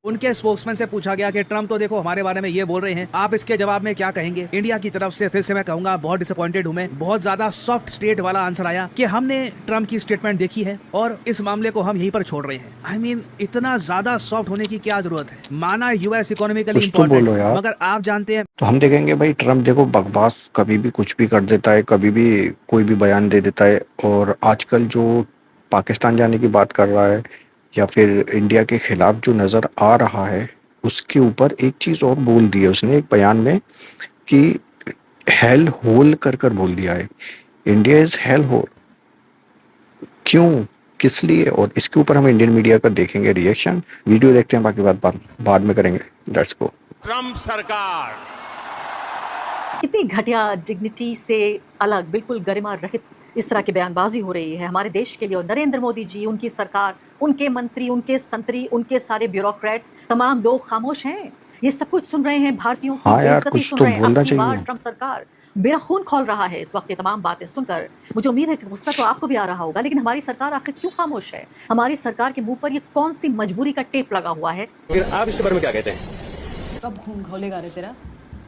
उनके स्पोक्समैन से पूछा गया कि ट्रम्प तो देखो हमारे बारे में ये बोल रहे हैं, आप इसके जवाब में क्या कहेंगे। इंडिया की तरफ से फिर से मैं कहूंगा बहुत डिसअपॉइंटेड हूं मैं। बहुत ज्यादा सॉफ्ट स्टेट वाला आंसर आया कि हमने ट्रम्प की स्टेटमेंट देखी है और इस मामले को हम यहीं पर छोड़ रहे हैं। आई मीन इतना ज्यादा सॉफ्ट होने की क्या जरूरत है। माना यूएस इकोनॉमिकली कुछ तो इंपॉर्टेंट, बोलो यार। मगर आप जानते हैं तो हम देखेंगे भाई, ट्रम्प देखो बकवास कभी भी कुछ भी कर देता है, कभी भी कोई भी बयान दे देता है। और आजकल जो पाकिस्तान जाने की बात कर रहा है या फिर इंडिया के खिलाफ जो नज़र आ रहा है, उसके ऊपर एक चीज़ और बोल दी है उसने एक बयान में कि हेल होल कर कर बोल दिया है, इंडिया इज हेल होल। क्यों, किस लिए? और इसके ऊपर हम इंडियन मीडिया का देखेंगे रिएक्शन। वीडियो देखते हैं, बाकी बात बाद में करेंगे। Let's go. ट्रम्प सरकार कितनी घटिया, डिग्निटी से अलग, बिल्कुल गरिमा रहित इस तरह की बयानबाजी हो रही है हमारे देश के लिए। और नरेंद्र मोदी जी, उनकी सरकार, उनके मंत्री, उनके संतरी, उनके सारे ब्यूरोक्रेट्स, तमाम लोग खामोश हैं। ये सब कुछ सुन रहे हैं, भारतीयों की हाँ यार, बेइज्जती कुछ सुन तो रहे हैं। बोलना अब की बार चाहिए। ट्रम्प सरकार, मेरा खून खौल रहा है इस वक्त ये तमाम बातें सुनकर। मुझे उम्मीद है कि गुस्सा तो आपको भी आ रहा होगा, लेकिन हमारी सरकार आखिर क्यों खामोश है? हमारी सरकार के मुंह पर ये कौन सी मजबूरी का टेप लगा हुआ है? फिर आप इसके बारे में क्या कहते हैं? कब खून खौलेगा रे तेरा?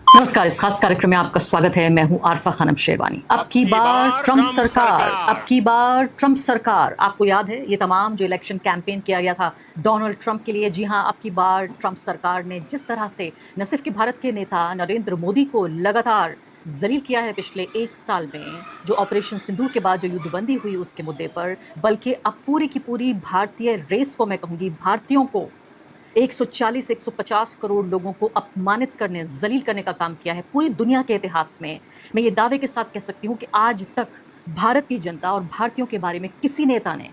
नमस्कार, इस खास कार्यक्रम में आपका स्वागत है। मैं हूं आरफा खानम शेरवानी। अब की बार ट्रम्प सरकार, अब की बार ट्रम्प सरकार। आपको याद है ये तमाम जो इलेक्शन कैंपेन किया गया था डोनाल्ड ट्रम्प के लिए? जी हां, अब की बार ट्रम्प सरकार ने जिस तरह से न सिर्फ कि भारत के नेता नरेंद्र मोदी को लगातार जलील किया है पिछले एक साल में, जो ऑपरेशन सिंदूर के बाद जो युद्धबंदी हुई उसके मुद्दे पर, बल्कि अब पूरी की पूरी भारतीय रेस को, मैं कहूँगी भारतीयों को, 140-150 करोड़ लोगों को अपमानित करने, जलील करने का काम किया है पूरी दुनिया के इतिहास में। मैं ये दावे के साथ कह सकती हूँ कि आज तक भारत की जनता और भारतीयों के बारे में किसी नेता ने,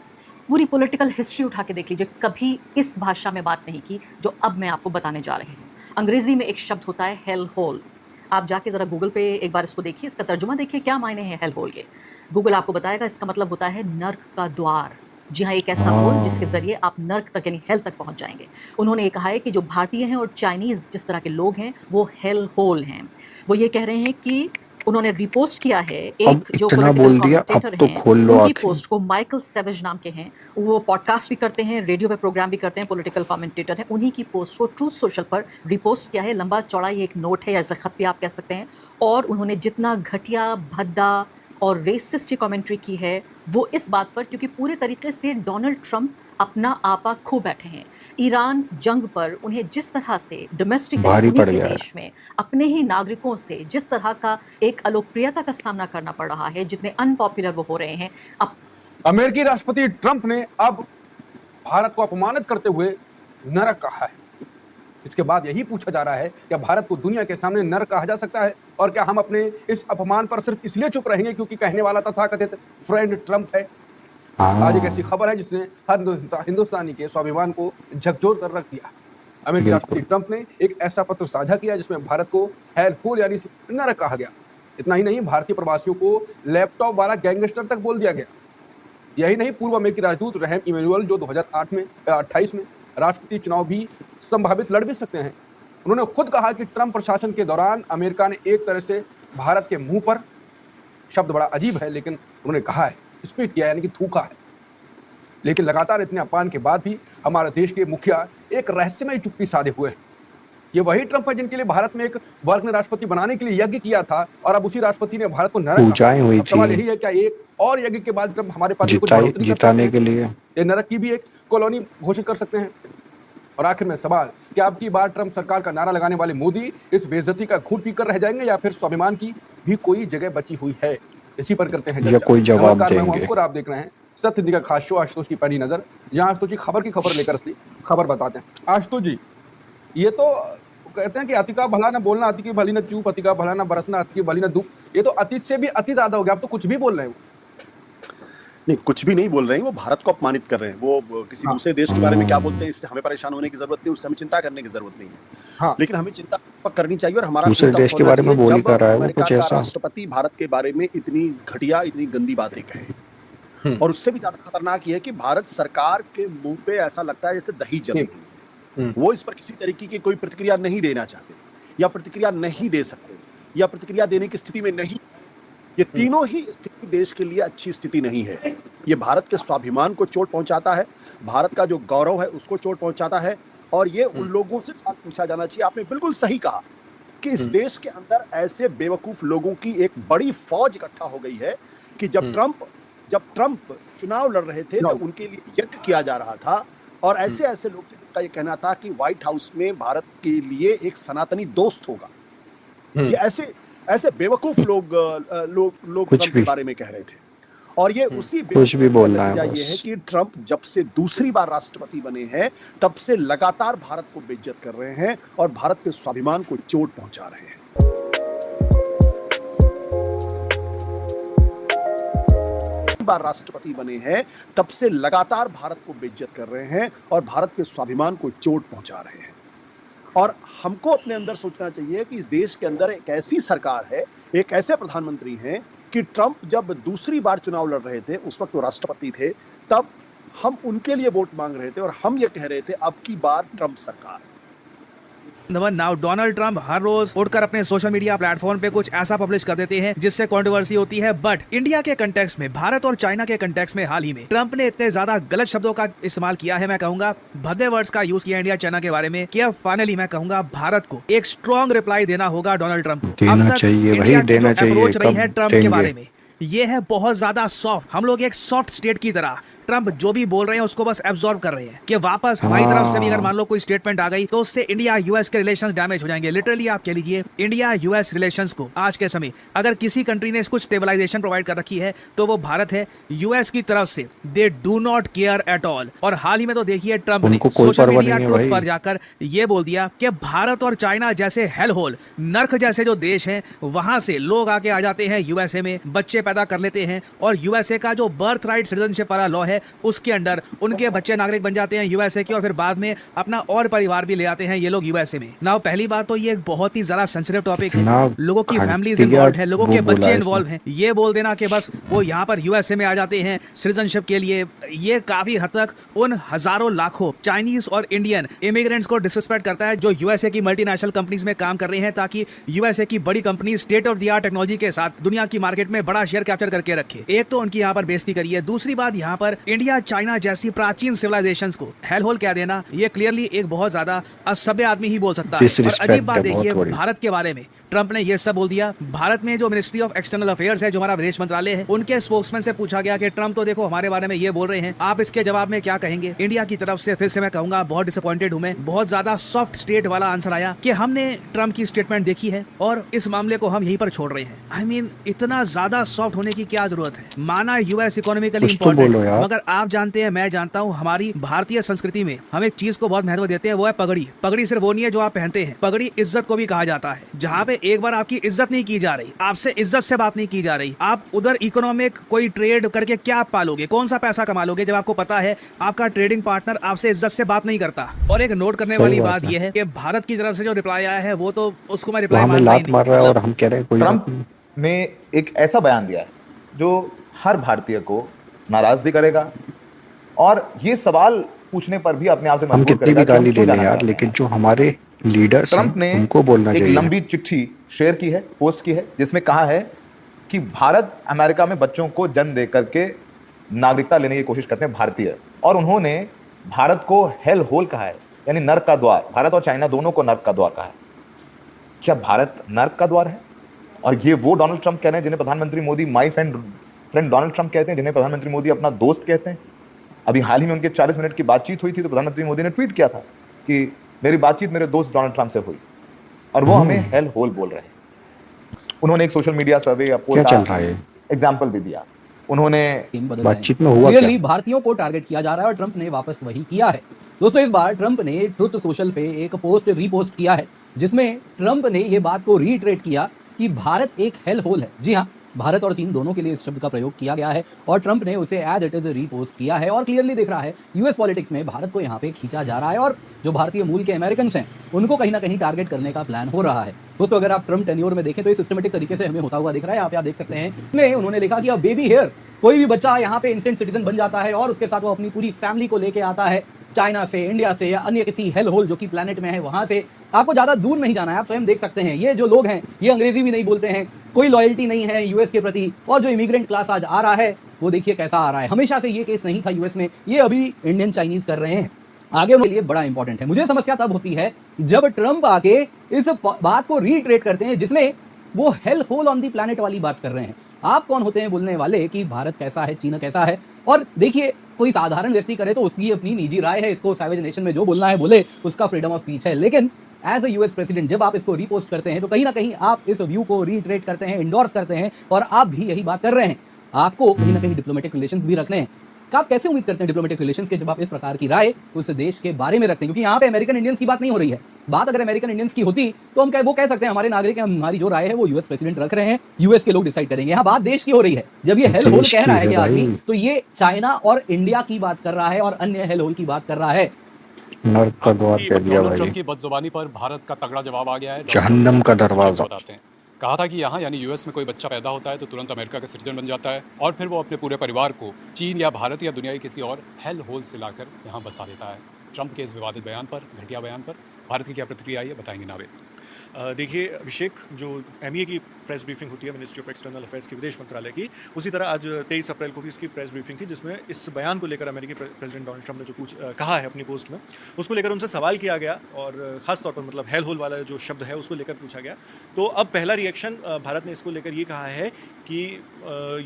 पूरी पॉलिटिकल हिस्ट्री उठा के देख लीजिए, कभी इस भाषा में बात नहीं की जो अब मैं आपको बताने जा रही हूँ। अंग्रेजी में एक शब्द होता है हेल होल। आप जाके ज़रा गूगल पे एक बार इसको देखिए, इसका तर्जुमा देखिए, क्या मायने हैं हेल होल के। गूगल आपको बताएगा इसका मतलब होता है नर्क का द्वार। जी हाँ, एक ऐसा होल जिसके जरिए आप नर्क तक यानी हेल तक पहुंच जाएंगे। उन्होंने ये कहा है कि जो भारतीय हैं और चाइनीज़ जिस तरह के लोग हैं वो हेल होल हैं। वो ये कह रहे हैं कि उन्होंने रिपोस्ट किया है अब एक जो इतना बोल दिया, अब कमेंटेटर तो हैं, खोल लो उनकी आंखें। पोस्ट को, माइकल सेवेज नाम के हैं, वो पॉडकास्ट भी करते हैं, रेडियो पे प्रोग्राम भी करते हैं, पॉलिटिकल कमेंटेटर हैं। उन्हीं की पोस्ट को ट्रूथ सोशल पर रिपोस्ट किया है। लंबा चौड़ा ये एक नोट है या ज़ख़त भी आप कह सकते हैं। और उन्होंने जितना घटिया, भद्दा और रेसिस्ट कमेंट्री की है वो इस बात पर, क्योंकि पूरे तरीके से डोनाल्ड ट्रम्प अपना आपा खो बैठे हैं। ईरान जंग पर उन्हें जिस तरह से डोमेस्टिक भारी पड़ गया है। देश में अपने ही नागरिकों से जिस तरह का एक अलोकप्रियता का सामना करना पड़ रहा है, जितने अनपॉपुलर वो हो रहे हैं। अब अमेरिकी राष्ट्रपति ट्रंप ने अब भारत को अपमानित करते हुए नरक कहा है। इसके बाद यही पूछा जा रहा है क्या भारत को दुनिया के सामने नरक कहा जा सकता है? और क्या हम अपने इस अपमान पर सिर्फ इसलिए चुप रहेंगे क्योंकि कहने वाला तथाकथित फ्रेंड ट्रंप है? आज एक ऐसी खबर है जिसने हर हिंदुस्तानी के स्वाभिमान को झकझोर कर रख दिया। अमेरिकी राष्ट्रपति ट्रंप ने एक ऐसा पत्र साझा किया जिसमें भारत को हेल होल यानी नरक कहा गया। इतना ही नहीं, भारतीय प्रवासियों को लैपटॉप वाला गैंगस्टर तक बोल दिया गया। यही नहीं, पूर्व अमेरिकी राजदूत रहम इमैनुअल, जो 2028 में राष्ट्रपति चुनाव भी संभावित लड़ भी सकते हैं, उन्होंने खुद कहा कि ट्रंप प्रशासन के दौरान अमेरिका ने एक तरह से भारत के मुंह पर, शब्द बड़ा अजीब है लेकिन उन्होंने कहा है, स्पिट किया यानी कि थूका है। लेकिन लगातार इतने अपमान के बाद भी हमारे देश के मुखिया एक रहस्यमय चुप्पी साधे हुए हैं। ये वही ट्रंप है जिनके लिए भारत में एक वर्ग ने राष्ट्रपति बनाने के लिए यज्ञ किया था और अब उसी राष्ट्रपति ने भारत को नरक पूजाएं हुई थी। सवाल यही है, क्या एक और यज्ञ के बाद ट्रंप हमारे पास जिताने के लिए ये नरक की भी एक कॉलोनी घोषित कर सकते हैं? और आखिर में सवाल, क्या अब की बार ट्रंप सरकार का नारा लगाने वाले मोदी इस बेइज्जती का घूंट पीकर रह जाएंगे या फिर स्वाभिमान की भी कोई जगह बची हुई है? इसी पर करते हैं या कोई जवाब देंगे। आप देख रहे हैं सत्य हिंदी का खास शो आशुतोष की पैनी नजर। यहाँ आशुतोष जी खबर की खबर लेकर असली खबर बताते हैं। आशुतोष जी, ये तो कहते हैं कि अति का भला ना बोलना, अति की भली ना चूप, अति का भला ना बरसना, अति की भली ना धूप। ये तो अति से भी अति ज्यादा हो गया। आप तो कुछ भी बोल रहे हैं। नहीं, कुछ भी नहीं बोल रहे हैं, वो भारत को अपमानित कर रहे हैं। वो किसी दूसरे देश के बारे में क्या बोलते हैं, इससे हमें परेशान होने की जरूरत नहीं, उससे हमें चिंता करने की जरूरत नहीं है। लेकिन हमें चिंता करनी चाहिए। और हमारा दूसरे देश के बारे में बोल ही कर रहा है वो कुछ ऐसा। राष्ट्रपति भारत के बारे में इतनी घटिया, इतनी गंदी बातें कहे, और उससे भी ज्यादा खतरनाक ये है कि भारत सरकार के मुंह पे ऐसा लगता है जैसे दही जमी हुई है। वो इस पर किसी तरीके की कोई प्रतिक्रिया नहीं देना चाहते, या प्रतिक्रिया नहीं दे सकते, या प्रतिक्रिया देने की स्थिति में नहीं। ये तीनों ही स्थिति देश के लिए अच्छी स्थिति नहीं है। ये भारत के स्वाभिमान को चोट पहुंचाता है, भारत का जो गौरव है उसको चोट पहुंचाता है, और ये उन लोगों से सवाल पूछा जाना चाहिए। आपने बिल्कुल सही कहा कि इस देश के अंदर ऐसे बेवकूफ लोगों की एक बड़ी फौज इकट्ठा हो गई है कि जब ट्रंप चुनाव लड़ रहे थे तो उनके लिए यज्ञ किया जा रहा था, और ऐसे ऐसे लोग थे जिनका ये कहना था कि व्हाइट हाउस में भारत के लिए एक सनातनी दोस्त होगा। ये ऐसे बेवकूफ लोग ट्रंप के बारे में कह रहे थे, और ये उसी कुछ भी बोल रहा है। ये है कि ट्रंप जब से दूसरी बार राष्ट्रपति बने हैं तब से लगातार भारत को बेइज्जत कर रहे हैं और भारत के स्वाभिमान को चोट पहुंचा रहे हैं। बार राष्ट्रपति बने हैं तब से लगातार भारत को बेइज्जत कर रहे हैं और भारत के स्वाभिमान को चोट पहुंचा रहे हैं। और हमको अपने अंदर सोचना चाहिए कि इस देश के अंदर एक ऐसी सरकार है, एक ऐसे प्रधानमंत्री हैं कि ट्रंप जब दूसरी बार चुनाव लड़ रहे थे, उस वक्त वो राष्ट्रपति थे, तब हम उनके लिए वोट मांग रहे थे और हम ये कह रहे थे अब की बार ट्रंप सरकार। नाउ डोनाल्ड ट्रंप हर रोज उठकर अपने सोशल मीडिया प्लेटफॉर्म पे कुछ ऐसा पब्लिश कर देते हैं जिससे कंट्रोवर्सी होती है, बट इंडिया के कंटेक्स्ट में, भारत और चाइना के कंटेक्स्ट में हाल ही में ट्रंप ने इतने ज्यादा गलत शब्दों का इस्तेमाल किया है, मैं कहूंगा भद्दे वर्ड्स का यूज किया इंडिया चाइना के बारे में, कि अब फाइनली मैं कहूंगा भारत को एक स्ट्रॉन्ग रिप्लाई देना होगा डोनाल्ड ट्रंप को। देना चाहिए भाई, देना चाहिए। रही है ट्रंप के बारे में ये है बहुत ज्यादा सॉफ्ट, हम लोग एक सॉफ्ट स्टेट की तरह ट्रंप जो भी बोल रहे हैं उसको बस एब्जॉर्ब कर रहे हैं कि वापस हमारी तरफ से भी अगर मान लो कोई स्टेटमेंट आ गई तो उससे इंडिया यूएस के रिलेशंस डैमेज हो जाएंगे। लिटरली आप कह लीजिए इंडिया यूएस रिलेशंस को आज के समय अगर किसी कंट्री ने कुछ स्टेबलाइजेशन प्रोवाइड कर रखी है तो वो भारत है। यूएस की तरफ से they do not care at all, और हाल ही में तो देखिए ट्रंप ने सोशल मीडिया ट्रूथ पर जाकर ये बोल दिया कि भारत और चाइना जैसे हेल होल नर्क जैसे जो देश हैं वहां से लोग आके आ जाते हैं यूएसए में, बच्चे पैदा कर लेते हैं, और यूएसए का जो बर्थ राइट सिटीजनशिप वाला लॉ है उसके अंडर उनके बच्चे नागरिक बन जाते हैं यूएसए के, और फिर बाद में अपना और परिवार भी ले आते हैं ये लोग यूएसए में। नाउ पहली बात तो ये एक बहुत ही ज्यादा सेंसिटिव टॉपिक है, लोगों की फैमिलीज इन्वॉल्व है, लोगों के बच्चे इन्वॉल्व हैं। ये बोल देना कि बस वो यहाँ पर यूएसए में आ जाते हैं सिटीजनशिप के लिए, ये काफी हद तक उन हजारों लाखों चाइनीज और इंडियन इमिग्रेंट्स को डिसरिस्पेक्ट करता है जो यूएसए की मल्टीनेशनल कंपनीज में काम कर रहे हैं, ताकि यूएसए की बड़ी company state of the art technology के साथ दुनिया की मार्केट में बड़ा शेयर कैप्चर करके रखे। एक तो उनकी यहाँ पर बेइज्जती करी है, दूसरी बात यहाँ पर इंडिया चाइना जैसी प्राचीन सिविलाइजेशंस को हेल होल कह देना, ये क्लियरली एक बहुत ज्यादा असभ्य आदमी ही बोल सकता है। और अजीब बात देखिए भारत के बारे में ट्रंप ने ये सब बोल दिया। भारत में जो मिनिस्ट्री ऑफ एक्सटर्नल अफेयर्स है, जो हमारा विदेश मंत्रालय है, उनके स्पोक्समैन से पूछा गया कि ट्रंप तो देखो हमारे बारे में ये बोल रहे हैं, आप इसके जवाब में क्या कहेंगे। इंडिया की तरफ से फिर से मैं कहूंगा बहुत डिसअपॉइंटेड हूं मैं, बहुत ज्यादा सॉफ्ट स्टेट वाला आंसर आया कि हमने ट्रंप की स्टेटमेंट देखी है और इस मामले को हम यहीं पर छोड़ रहे हैं। आई मीन इतना ज्यादा सॉफ्ट होने की क्या जरूरत है। माना यूएस इकोनॉमिकली इंपॉर्टेंट, मगर आप जानते हैं, मैं जानता हूँ, हमारी भारतीय संस्कृति में हम एक चीज को बहुत महत्व देते हैं, वो है पगड़ी। पगड़ी सिर्फ वो नहीं है जो आप पहनते हैं, पगड़ी इज्जत को भी कहा जाता है। जहाँ पे एक बार आपकी इज्जत नहीं की जा रही, आपसे इज्जत से बात नहीं की जा रही, आप उधर इकोनॉमिक कोई ट्रेड करके क्या आप पालोगे, कौन सा पैसा कमा लोगे जब आपको पता है आपका ट्रेडिंग पार्टनर आपसे इज्जत से बात नहीं करता। और एक नोट करने वाली बात यह है कि भारत की तरफ से जो रिप्लाई आया है वो तो उसको मैं रिप्लाई मार रहा है, और हम कह रहे हैं कोई ट्रंप ने एक ऐसा बयान दिया है जो हर भारतीय को नाराज भी करेगा, और ये सवाल पूछने पर भी अपने आप से हम कितनी भी गाली ले लें यार, लेकिन जो हमारे लीडर्स ट्रंप ने उनको बोलना चाहिए। एक लंबी चिट्ठी शेयर की है, पोस्ट की है, जिसमें कहा है कि भारत अमेरिका में बच्चों को जन्म दे करके नागरिकता लेने की कोशिश करते हैं भारतीय, और उन्होंने भारत को हेल होल कहा है, यानी नर्क का द्वार। भारत और चाइना दोनों को नर्क का द्वार कहा है। क्या भारत नर्क का द्वार है? और ये वो डोनाल्ड ट्रंप कह रहे हैं जिन्हें प्रधानमंत्री Modi my friend Donald Trump कहते हैं, जिन्हें प्रधानमंत्री मोदी अपना दोस्त कहते हैं। अभी हाल ही में उनके 40 मिनट की बातचीत हुई थी तो प्रधानमंत्री मोदी ने ट्वीट किया था कि मेरी बातचीत मेरे दोस्त डोनाल्ड ट्रंप से हुई, और वो हमें हेल होल बोल रहे हैं। उन्होंने एक सोशल मीडिया सर्वे या पोल का एग्जाम्पल भी दिया। उन्होंने बातचीत में हुआ क्लियरली भारतीयों को टारगेट किया जा रहा है, और ट्रंप ने वापस वही किया है। दोस्तों, इस बार ट्रंप ने ट्रुथ सोशल पे एक पोस्ट रीपोस्ट किया है जिसमें ट्रंप ने ये बात को रीइटरेट किया कि भारत एक हेल होल है। जी हाँ, भारत और चीन दोनों के लिए इस शब्द का प्रयोग किया गया है, और ट्रंप ने उसे एज इट इज रीपोस्ट किया है। और क्लियरली दिख रहा है यूएस पॉलिटिक्स में भारत को यहाँ पे खींचा जा रहा है, और जो भारतीय मूल के अमेरिकन हैं उनको कहीं ना कहीं टारगेट करने का प्लान हो रहा है। दोस्तों, अगर आप ट्रंप टेन्योर में देखें तो ये सिस्टमेटिक तरीके से हमें होता हुआ दिख रहा है। यहाँ पे आप देख सकते हैं उन्होंने लिखा कि अब बेबी हेयर, कोई भी बच्चा यहाँ पे इंस्टेंट सिटीजन बन जाता है और उसके साथ वो अपनी पूरी फैमिली को लेके आता है, चाइना से, इंडिया से, या अन्य किसी हेल होल जो कि प्लेनेट में है वहां से। आपको ज्यादा दूर नहीं जाना है, आप स्वयं देख सकते हैं ये जो लोग हैं ये अंग्रेजी भी नहीं बोलते हैं, कोई लॉयल्टी नहीं है यूएस के प्रति, और जो इमिग्रेंट क्लास आज आ रहा है वो देखिए कैसा आ रहा है। हमेशा से ये केस नहीं था यूएस में, ये अभी इंडियन चाइनीज कर रहे हैं। आगे उनके लिए बड़ा इंपॉर्टेंट है। मुझे समस्या तब होती है जब ट्रंप आके इस बात को रीट्रेट करते हैं जिसमें वो hell hole on the planet वाली बात कर रहे हैं। आप कौन होते हैं बोलने वाले कि भारत कैसा है, चीन कैसा है? और देखिए, कोई साधारण व्यक्ति करे तो उसकी अपनी निजी राय है, इसको सैवेज नेशन में जो बोलना है बोले, उसका फ्रीडम ऑफ स्पीच है। लेकिन एज अ यूएस प्रेसिडेंट जब आप इसको रीपोस्ट करते हैं तो कहीं ना कहीं आप इस व्यू को रीट्रेट करते हैं, इंडोर्स करते हैं, और आप भी यही बात कर रहे हैं। आपको कहीं ना कहीं डिप्लोमेटिक रिलेशंस भी रखने हैं। आप कैसे उम्मीद करते हैं डिप्लोमेटिक रिलेशंस के जब आप इस प्रकार की राय उस देश के बारे में रखते हैं? क्योंकि यहाँ पे अमेरिकन इंडियंस की बात नहीं हो रही है। बात अगर अमेरिकन इंडियंस की होती तो हम वो कह सकते हैं हमारे नागरिक, हमारी जो राय है वो यूएस प्रेसिडेंट रख रहे हैं, यूएस के लोग डिसाइड करेंगे। यहाँ बात देश की हो रही है। जब ये हेल होल कह रहा है कि आदमी, तो ये चाइना और इंडिया की बात कर रहा है और अन्य हेल होल की बात कर रहा है। नर्क का द्वार कह दिया डोनाल्ड ट्रंप भाई, की बदजुबानी पर भारत का तगड़ा जवाब आ गया है। जहन्नम का दरवाजा। बताते हैं, कहा था कि यहाँ यानी यूएस में कोई बच्चा पैदा होता है तो तुरंत अमेरिका का सिटीजन बन जाता है और फिर वो अपने पूरे परिवार को चीन या भारत या दुनिया के किसी और हेल होल से लाकर यहाँ बसा देता है। ट्रंप के इस विवादित बयान पर, घटिया बयान पर भारत की क्या प्रतिक्रिया आई है, बताएंगे नावेद। देखिए अभिषेक, जो एमईए की प्रेस ब्रीफिंग होती है मिनिस्ट्री ऑफ एक्सटर्नल अफेयर्स की, विदेश मंत्रालय की, उसी तरह आज 23 अप्रैल को भी इसकी प्रेस ब्रीफिंग थी जिसमें इस बयान को लेकर अमेरिकी प्रेसिडेंट डोनाल्ड ट्रंप ने जो कहा है अपनी पोस्ट में, उसको लेकर उनसे सवाल किया गया और ख़ास तौर पर मतलब हेल होल वाला जो शब्द है उसको लेकर पूछा गया। तो अब पहला रिएक्शन भारत ने इसको लेकर ये कहा है कि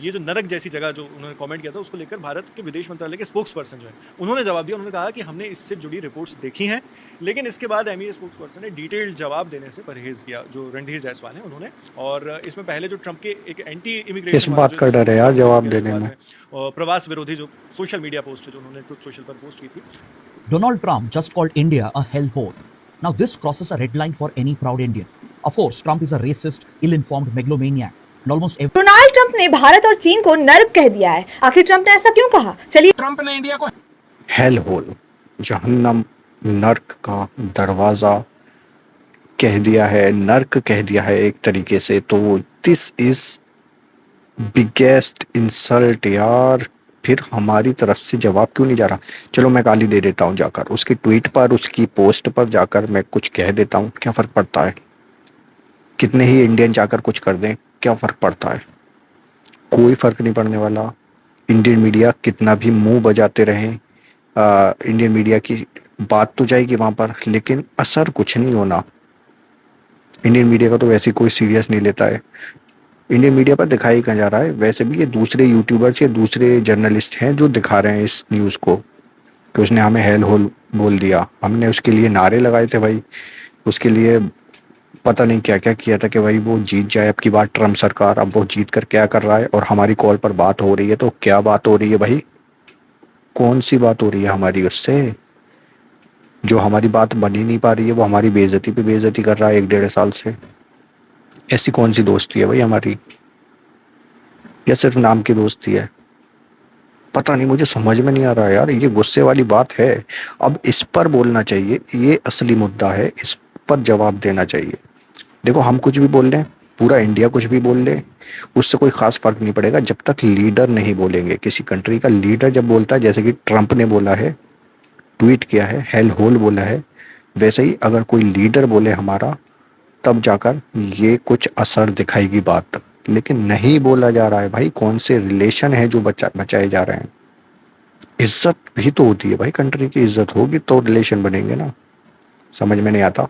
ये जो नरक जैसी जगह जो उन्होंने कमेंट किया था उसको लेकर भारत के विदेश मंत्रालय के स्पोक्स पर्सन जो है उन्होंने जवाब दिया। उन्होंने कहा कि हमने इससे जुड़ी रिपोर्ट्स देखी हैं, लेकिन इसके बाद एमईए स्पोक्स पर्सन ने डिटेल्ड जवाब देने से परहेज किया, जो रणधीर जायसवाल हैं उन्होंने। और इसमें पहले जो ट्रंप के एक एंटी इमिग्रेशन, इस बात का डर है यार जवाब देने में, प्रवास विरोधी जो सोशल मीडिया पोस्ट है जो उन्होंने ट्रुथ सोशल पर पोस्ट की थी। Donald Trump just called India a hellhole. Now this crosses a red line for any proud Indian. Of course, Trump is a racist, ill-informed megalomaniac. And almost every Donald Trump ने भारत और चीन को नर्क कह दिया है। आखिर ट्रंप ने ऐसा क्यों कहा? चलिए, ट्रंप ने इंडिया को हेल होल, जहन्नम, नर्क का दरवाजा कह दिया है, नर्क कह दिया है एक तरीके से। तो दिस इज बिगेस्ट इंसल्ट यार। फिर हमारी तरफ से जवाब क्यों नहीं जा रहा? चलो मैं गाली दे देता हूँ जाकर, उसकी ट्वीट पर, उसकी पोस्ट पर जाकर मैं कुछ कह देता हूँ, क्या फ़र्क पड़ता है? कितने ही इंडियन जाकर कुछ कर दें, क्या फ़र्क पड़ता है? कोई फ़र्क नहीं पड़ने वाला। इंडियन मीडिया कितना भी मुंह बजाते रहें, इंडियन मीडिया की बात तो जाएगी वहाँ पर, लेकिन असर कुछ नहीं होना। इंडियन मीडिया का तो वैसे कोई सीरियस नहीं लेता है। इंडियन मीडिया पर दिखाया ही कहाँ जा रहा है? वैसे भी ये दूसरे यूट्यूबर्स या दूसरे जर्नलिस्ट हैं जो दिखा रहे हैं इस न्यूज़ को कि उसने हमें हेल होल बोल दिया। हमने उसके लिए नारे लगाए थे भाई, उसके लिए पता नहीं क्या क्या किया था कि भाई वो जीत जाए अब की बार ट्रम्प सरकार। अब वो जीत कर क्या कर रहा है? और हमारी कॉल पर बात हो रही है, तो क्या बात हो रही है भाई? कौन सी बात हो रही है हमारी उससे? जो हमारी बात बन ही नहीं पा रही है वो हमारी बेइज्जती पे बेइज्जती कर रहा है 1-1.5 साल से। ऐसी कौन सी दोस्ती है भाई हमारी, या सिर्फ नाम की दोस्ती है? पता नहीं, मुझे समझ में नहीं आ रहा है यार। ये गुस्से वाली बात है। अब इस पर बोलना चाहिए, ये असली मुद्दा है, इस पर जवाब देना चाहिए। देखो, हम कुछ भी बोल लें, पूरा इंडिया कुछ भी बोल ले, उससे कोई खास फर्क नहीं पड़ेगा जब तक लीडर नहीं बोलेंगे। किसी कंट्री का लीडर जब बोलता है, जैसे कि ट्रंप ने बोला है, ट्वीट किया है, हेल होल बोला है, वैसे ही अगर कोई लीडर बोले हमारा, तब जाकर ये कुछ असर दिखाएगी बात। लेकिन नहीं बोला जा रहा है भाई। कौन से रिलेशन है जो बचाए जा रहे हैं? इज्जत भी तो होती है भाई, कंट्री की इज्जत होगी तो रिलेशन बनेंगे ना। समझ में नहीं आता।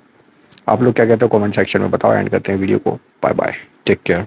आप लोग क्या कहते हो कमेंट सेक्शन में बताओ। एंड करते हैं वीडियो को। Bye bye, take care.